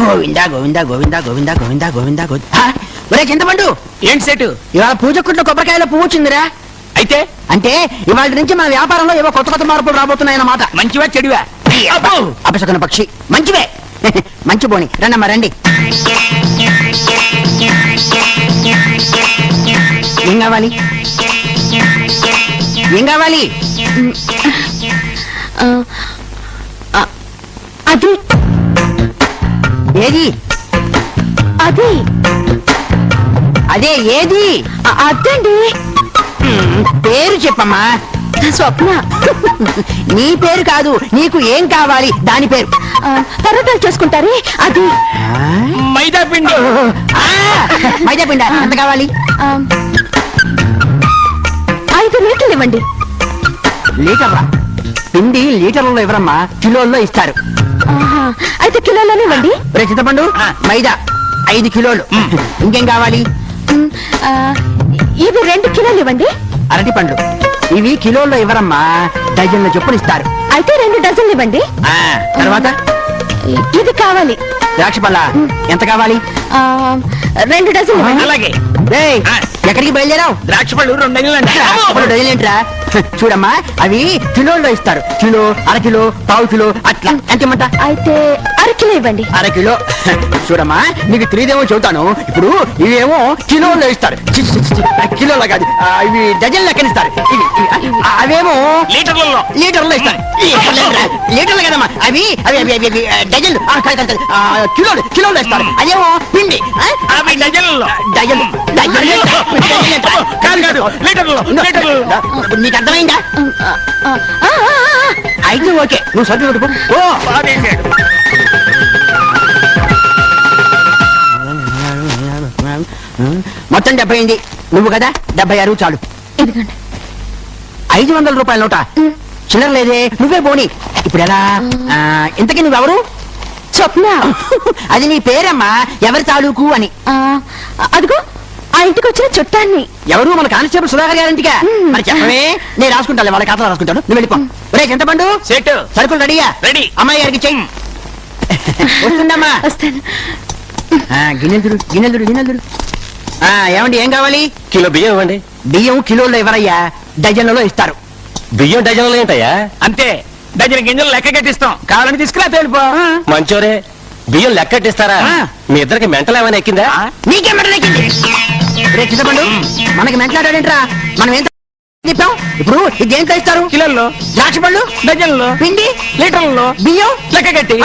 గోవిందా గోవిందా గోవిందా గోవిందా గోవిందా గోవిందా గోవిందా. ఒరే చింతపండు, ఏంటి సెట్? ఇవాళ పూజ కుట్లో కొబ్బరికాయలో పువ్వు వచ్చిందిరా. అయితే అంటే ఇవాళ నుంచి మన వ్యాపారంలో ఏవో కొత్త కొత్త మార్పులు రాబోతున్నాయన్నమాట. మంచివా చెడువా? అపశకున పక్షి మంచివే. మంచి బోని రండమ్మా రండి. ఏం కావాలి? ఏం కావాలి? అది ఏది? అది అదే ఏది? అదండి. పేరు చెప్పమ్మా. స్వప్న. నీ పేరు కాదు, నీకు ఏం కావాలి దాని పేరు. పరోటాలు చేసుకుంటారే అది. మైదా పిండి. మైదా పిండి ఎంత కావాలి? 5 లీటర్లు ఇవ్వండి. లీటర్లా? పిండి లీటర్లలో ఇవ్వరమ్మా, కిలోల్లో ఇస్తారు. అయితే కిలోలోనే ఇవ్వండి. రే చింతపండు, మైదా 5 కిలోలు. ఇంకేం కావాలి? ఇవి 2 కిలోలు ఇవ్వండి. అరటి పండ్లు ఇవి కిలోల్లో ఇవ్వరమ్మా, డజన్ల చొప్పున ఇస్తారు. అయితే 2 డజన్లు ఇవ్వండి. తర్వాత ఇది కావాలి. ద్రాక్ష పళ్ళ ఎంత కావాలి? 2 డజన్లు ఇవ్వండి. అలాగే. ఏయ్, ఎక్కడికి బయలుదేరావు? ద్రాక్ష పళ్ళు 2 డజన్లు అంటే. డజన్ ఏంట్రా? చూడమ్మా, అవి కిలోల్లో ఇస్తారు. కిలో, అరకిలో, పావు కిలో అట్లా. ఎంత ఇమ్మంట? అయితే 1/2 కిలో ఇవ్వండి. అరకిలో. చూడమ్మా, నీకు తెలియదేమో చెబుతాను. ఇప్పుడు ఇవేమో కిలోల్లో ఇస్తారు. కిలోలో కాదు, ఇవి డజన్ లెక్కనిస్తారు. అవేమో లీటర్లలో. లీటర్లో ఇస్తారు. లీటర్లు కదమ్మా, అవి అవి అవి అవి అవి డజన్లు. కిలోలు కిలోలో ఇస్తారు. అదేమో పిండి. అవి డజన్లలో. డజన్ కాదు కాదు, లీటర్లలో. లీటర్లలో. నీకు అర్థమైందా? అయితే ఓకే, నువ్వు సర్ది కొట్టుకో. ఓ బాధేశాడు. మొత్తం 70 అయింది. నువ్వు కదా 76 చాలు. ఇదిగోండి. 500 రూపాయల నోట. చిల్లర లేదే, నువ్వే పోనీ. ఇప్పుడు ఎలా? ఇంతకీ నువ్వెవరు? స్వప్న. అది నీ పేరమ్మా, ఎవరి తాలూకు అని. అదిగో ఆ ఇంటికి వచ్చిన చుట్టాన్ని. ఎవరు? మన కానిస్టేబుల్ సుధాకర్ గారింటిగా. మరి చెప్పవే, నేను రాసుకుంటాను, వాళ్ళ ఖాతాలో రాసుకుంటాను. నువ్వు వెళ్ళిపో. ఒరే చింతపండు, సెట్. సరుకులు రెడీయా? రెడీ. అమ్మాయి గారికి చెయ్యి. వస్తుందమ్మా. వస్తాను. గిన్నెలుదురు గిన్నెలుదురు గిన్నెలుదురు. ఏమండి, ఏం కావాలి? కిలో బియ్యం ఇవ్వండి. బియ్యం కిలోల్లో ఇవ్వరయ్యా, డజన్లలో ఇస్తారు. బియ్యం డజన్లు ఏంటయ్యా? అంతే, డజన్ గింజలు లెక్క కట్టిస్తాం. కావాలని తీసుకురా తేలిపో. మంచోరే, బియ్యం లెక్కట్టిస్తారా? మీ ఇద్దరికి మెంటల్ ఏమైనా ఎక్కిందా? నీకే మెంటల్ ఎక్కింది? రే చింతపండు, మనకి మెంటలాడాడేంట్రా? మనం ఎంత చెప్పాం? ఇప్పుడు ఇది దేంట్లో ఇస్తారు? కిలోల్లో. ద్రాక్ష పళ్ళు డజన్లో. పిండి లీటర్లలో. బియ్యం లెక్క కట్టి.